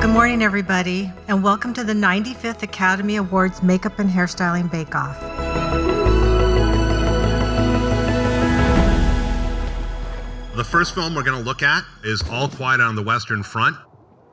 Good morning, everybody, and welcome to the 95th Academy Awards Makeup and Hairstyling Bake-Off. The first film we're going to look at is All Quiet on the Western Front.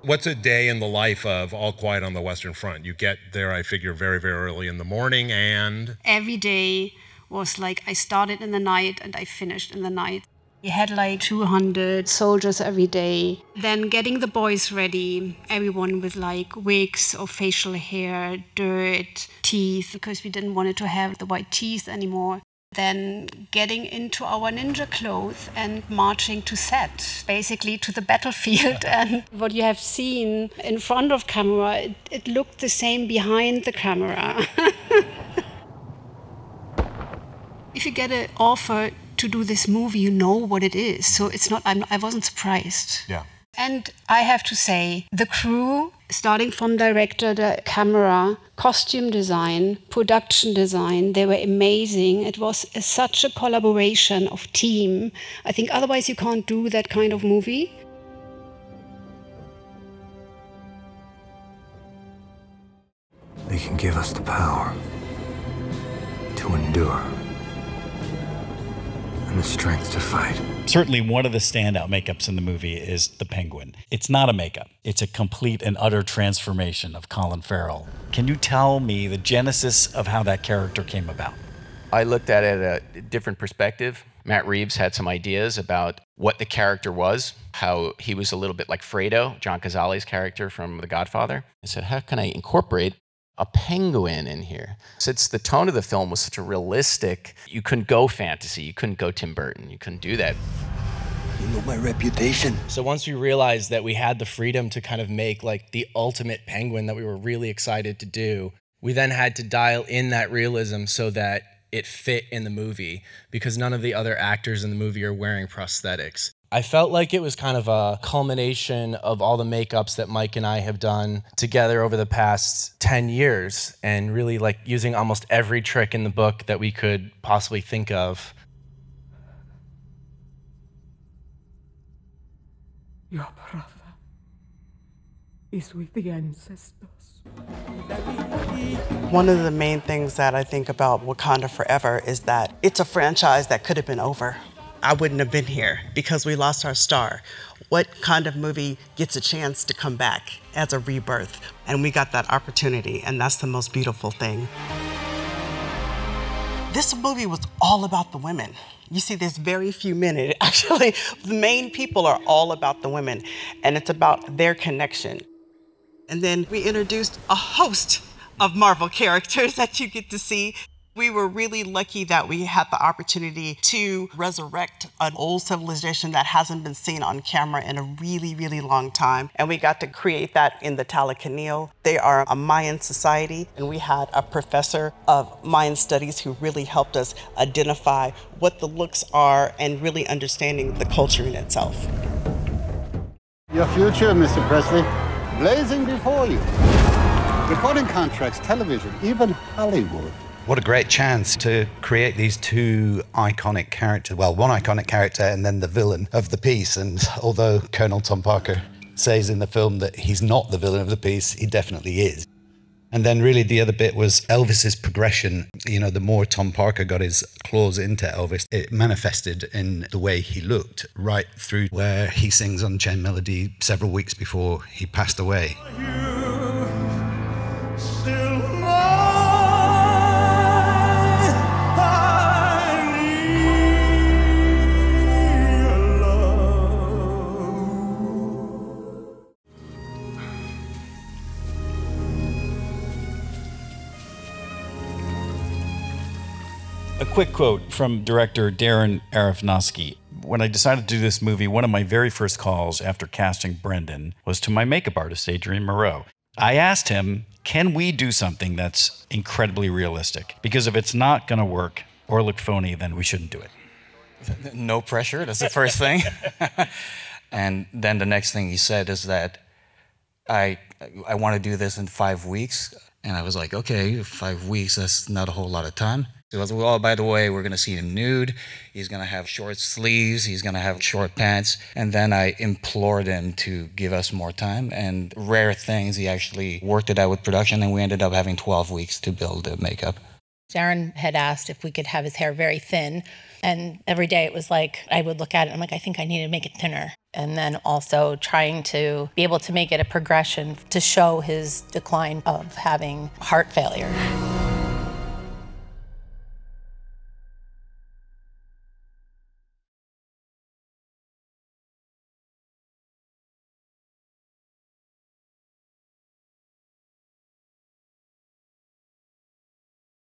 What's a day in the life of All Quiet on the Western Front? You get there, I figure, very, very early in the morning, and... Every day was like I started in the night and I finished in the night. We had like 200 soldiers every day. Then getting the boys ready, everyone with like wigs or facial hair, dirt, teeth, because we didn't want it to have the white teeth anymore. Then getting into our ninja clothes and marching to set, basically to the battlefield. And what you have seen in front of camera, it looked the same behind the camera. If you get an offer to do this movie, you know what it is. So it's not, I wasn't surprised. Yeah. And I have to say, the crew, starting from director, the camera, costume design, production design, they were amazing. It was such a collaboration of team. I think otherwise you can't do that kind of movie. They can give us the power to endure. And the strength to fight. Certainly one of the standout makeups in the movie is the penguin. It's not a makeup. It's a complete and utter transformation of Colin Farrell. Can you tell me the genesis of how that character came about? I looked at it at a different perspective. Matt Reeves had some ideas about what the character was, how he was a little bit like Fredo, John Cazale's character from The Godfather. I said, how can I incorporate a penguin in here? Since the tone of the film was such a realistic, you couldn't go fantasy, you couldn't go Tim Burton, you couldn't do that. You know my reputation. So once we realized that we had the freedom to kind of make like the ultimate penguin that we were really excited to do, we then had to dial in that realism so that it fit in the movie, because none of the other actors in the movie are wearing prosthetics. I felt like it was kind of a culmination of all the makeups that Mike and I have done together over the past 10 years, and really like using almost every trick in the book that we could possibly think of. Your brother is with the ancestors. One of the main things that I think about Wakanda Forever is that it's a franchise that could have been over. I wouldn't have been here because we lost our star. What kind of movie gets a chance to come back as a rebirth? And we got that opportunity, and that's the most beautiful thing. This movie was all about the women. You see, there's very few men in it. Actually, the main people are all about the women, and it's about their connection. And then we introduced a host of Marvel characters that you get to see. We were really lucky that we had the opportunity to resurrect an old civilization that hasn't been seen on camera in a really, really long time. And we got to create that in the Talacanil. They are a Mayan society, and we had a professor of Mayan studies who really helped us identify what the looks are and really understanding the culture in itself. Your future, Mr. Presley, blazing before you. Recording contracts, television, even Hollywood. What a great chance to create these two iconic characters. Well, one iconic character and then the villain of the piece. And although Colonel Tom Parker says in the film that he's not the villain of the piece, he definitely is. And then really the other bit was Elvis's progression. You know, the more Tom Parker got his claws into Elvis, it manifested in the way he looked, right through where he sings Unchained Melody several weeks before he passed away. A quick quote from director Darren Aronofsky. When I decided to do this movie, one of my very first calls after casting Brendan was to my makeup artist, Adrien Morot. I asked him, can we do something that's incredibly realistic? Because if it's not going to work or look phony, then we shouldn't do it. No pressure, that's the first thing. And then the next thing he said is that I want to do this in 5 weeks. And I was like, okay, 5 weeks, that's not a whole lot of time. He goes, well, by the way, we're going to see him nude. He's going to have short sleeves. He's going to have short pants. And then I implored him to give us more time. And rare things, he actually worked it out with production, and we ended up having 12 weeks to build the makeup. Darren had asked if we could have his hair very thin. And every day it was like, I would look at it, and I'm like, I think I need to make it thinner. And then also trying to be able to make it a progression to show his decline of having heart failure.